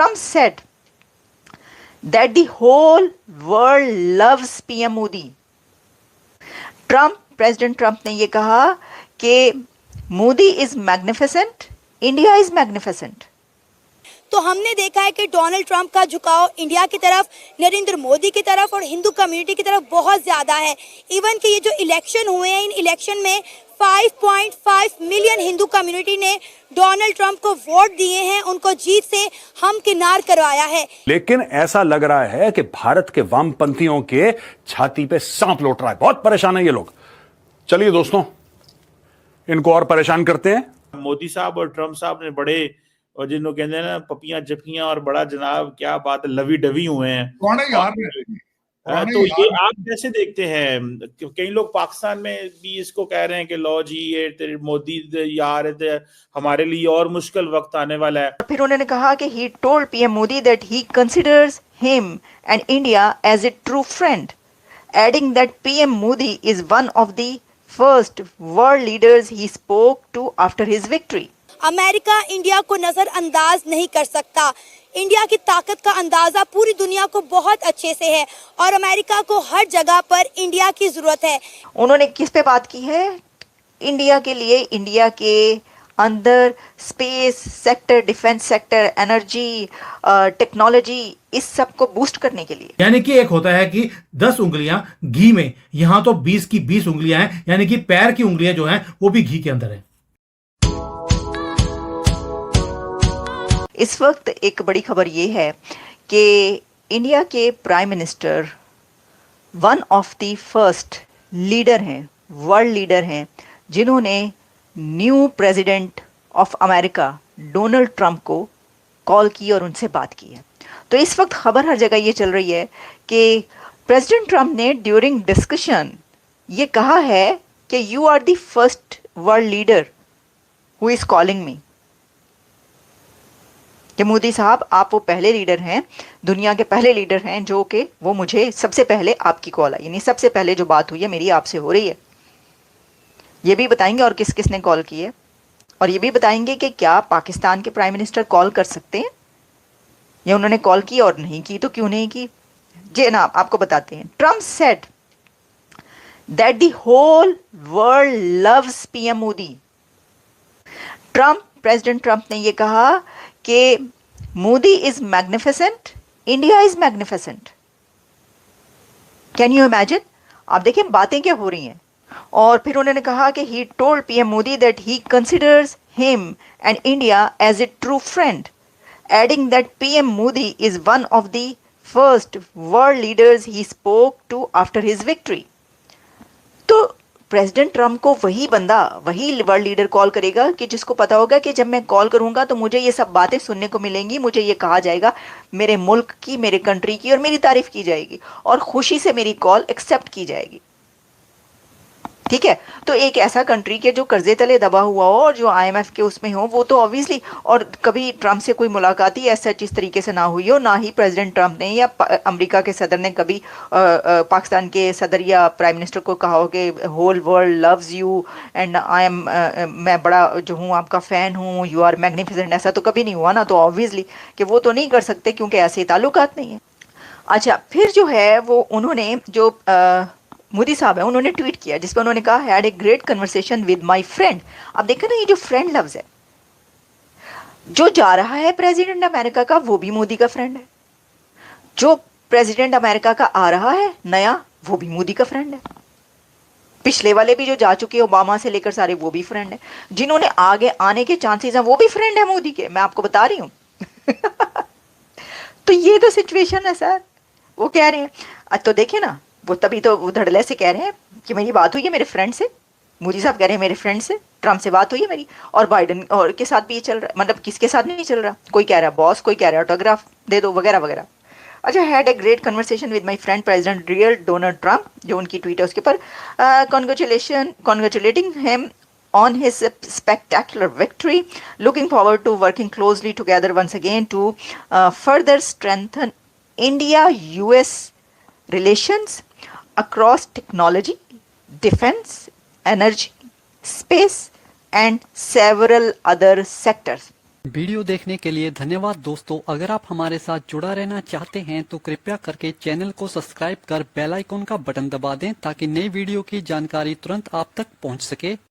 Trump said that the whole world loves PM Modi. President Trump ने ये कहा कि Modi is magnificent, India is magnificent. तो हमने देखा है कि डोनाल्ड ट्रंप का झुकाव इंडिया की तरफ, नरेंद्र मोदी की तरफ और हिंदू कम्युनिटी की तरफ बहुत ज्यादा है। इवन कि ये जो इलेक्शन हुए हैं, इन इलेक्शन में 5.5 मिलियन हिंदू कम्युनिटी ने डोनाल्ड ट्रंप को वोट दिए हैं, उनको जीत से हमकिनार करवाया है। लेकिन ऐसा लग रहा है कि भारत के वामपंथियों के छाती पे सांप लौट रहा है। बहुत परेशान है ये लोग। चलिए दोस्तों, इनको और परेशान करते हैं। मोदी साहब और ट्रंप साहब ने बड़े, और जिनको कहते हैं ना पपियां जपियां और बड़ा जनाब क्या बात है, लवी डवी हुए हैं। कौन है यार? तो ये आप कैसे देखते हैं? कई लोग पाकिस्तान में भी इसको कह रहे हैं कि लो जी ये तेरे मोदी यार हमारे लिए और मुश्किल वक्त आने वाला है। फिर उन्होंने कहा कि he told PM Modi that he considers him and India as a true friend, adding that PM Modi is one of the first world leaders he spoke to after his victory. America India को नजरअंदाज नहीं कर सकता। India की ताकत का अंदाजा पूरी दुनिया को बहुत अच्छे से है और अमेरिका को हर जगह पर इंडिया की जरूरत है। उन्होंने किस पे बात की है? इंडिया के लिए, इंडिया के अंदर space sector, defence sector, energy, technology, इस सब को बूस्ट करने के लिए। यानी कि एक होता है कि 10 उंगलियां घी में, यहां तो 20 की 20 उंगलियां हैं, यानी कि पैर की उंगलियां जो हैं वो भी घी के अंदर है। इस वक्त एक बड़ी खबर ये है कि इंडिया के prime minister one of the first leader हैं, वर्ल्ड लीडर हैं, जिन्होंने new president of America Donald Trump को कॉल की और उनसे बात की है। तो इस वक्त खबर हर जगह ये चल रही है कि प्रेसिडेंट ट्रंप ने ड्यूरिंग डिस्कशन ये कहा है कि you are the first world leader who is calling me, कि मोदी साहब आप वो पहले लीडर हैं, दुनिया के पहले लीडर हैं जो कि वो मुझे सबसे पहले आपकी कॉल आई, यानी सबसे पहले जो बात हुई है मेरी आपसे हो रही है। ये भी बताएंगे और किस किस ने कॉल की है, और ये भी बताएंगे कि क्या पाकिस्तान के प्राइम मिनिस्टर कॉल कर सकते हैं, या उन्होंने कॉल की और नहीं की तो क्यों नहीं की। जी ना, आपको बताते हैं। Trump said that the whole world loves PM Modi. President Trump ने ये कहा कि Modi is magnificent, India is magnificent. Can you imagine? आप देखिए बातें क्या हो रही हैं। और फिर उन्होंने कहा कि he told PM Modi that he considers him and India as a true friend, adding that PM Modi is one of the first world leaders he spoke to after his victory. तो प्रेसिडेंट ट्रंप को वही बंदा, वही world leader call करेगा कि जिसको पता होगा कि जब मैं कॉल करूंगा तो मुझे ये सब बातें सुनने को मिलेंगी, मुझे ये कहा जाएगा मेरे मुल्क की, मेरे कंट्री की, और मेरी तारीफ की जाएगी और खुशी से मेरी कॉल एक्सेप्ट की जाएगी। ठीक है, तो एक ऐसा कंट्री के जो कर्जे तले दबा हुआ हो और जो आईएमएफ के उसमें हो, वो तो ऑब्वियसली, और कभी ट्रंप से कोई मुलाकात ही ऐसा इस तरीके से ना हुई हो, ना ही प्रेसिडेंट ट्रंप ने या अमेरिका के सदर ने कभी पाकिस्तान के सदर या प्राइम मिनिस्टर को कहा हो कि whole world loves you and I am, मैं बड़ा जो हूँ आपका फ़ैन हूँ, यू आर मैग्निफिसेंट, ऐसा तो कभी नहीं हुआ ना। तो ऑब्वियसली कि वो तो नहीं कर सकते क्योंकि ऐसे ताल्लुकात नहीं है। अच्छा, फिर जो है वो उन्होंने जो मोदी साहब है उन्होंने ट्वीट किया जिसपे उन्होंने कहा had a great conversation with my friend. अब देखा ना, ये जो फ्रेंड लफ्ज है, जो जा रहा है प्रेसिडेंट अमेरिका का वो भी मोदी का फ्रेंड है, जो प्रेसिडेंट अमेरिका का आ रहा है नया वो भी मोदी का फ्रेंड है, पिछले वाले भी जो जा चुके हैं ओबामा से लेकर सारे वो भी फ्रेंड है, जिन्होंने आगे आने के चांसेस हैं वो भी फ्रेंड है मोदी के, मैं आपको बता रही हूँ। तो ये तो सिचुएशन है सर। वो कह रहे हैं, तो देखे ना, वो तभी तो वो धड़ल्ले से कह रहे हैं कि मेरी बात हुई है मेरे फ्रेंड से, मोदी साहब कह रहे हैं मेरे फ्रेंड से ट्रंप से बात हुई है मेरी, और बाइडन और के साथ भी ये चल रहा है, मतलब किसके साथ नहीं चल रहा, कोई कह रहा है बॉस, कोई कह रहा है ऑटोग्राफ दे दो वगैरह वगैरह। अच्छा, had a great conversation with my friend president real Donald Trump, जो उनकी ट्वीट है उसके ऊपर congratulating him on his spectacular victory, looking forward to working closely together once again to further strengthen India-US relations across technology, defense, energy, space and several other sectors. Video देखने के लिए धन्यवाद दोस्तों। अगर आप हमारे साथ जुड़ा रहना चाहते हैं तो कृपया करके चैनल को सब्सक्राइब कर बेल आइकन का बटन दबा दें ताकि नई वीडियो की जानकारी तुरंत आप तक पहुंच सके।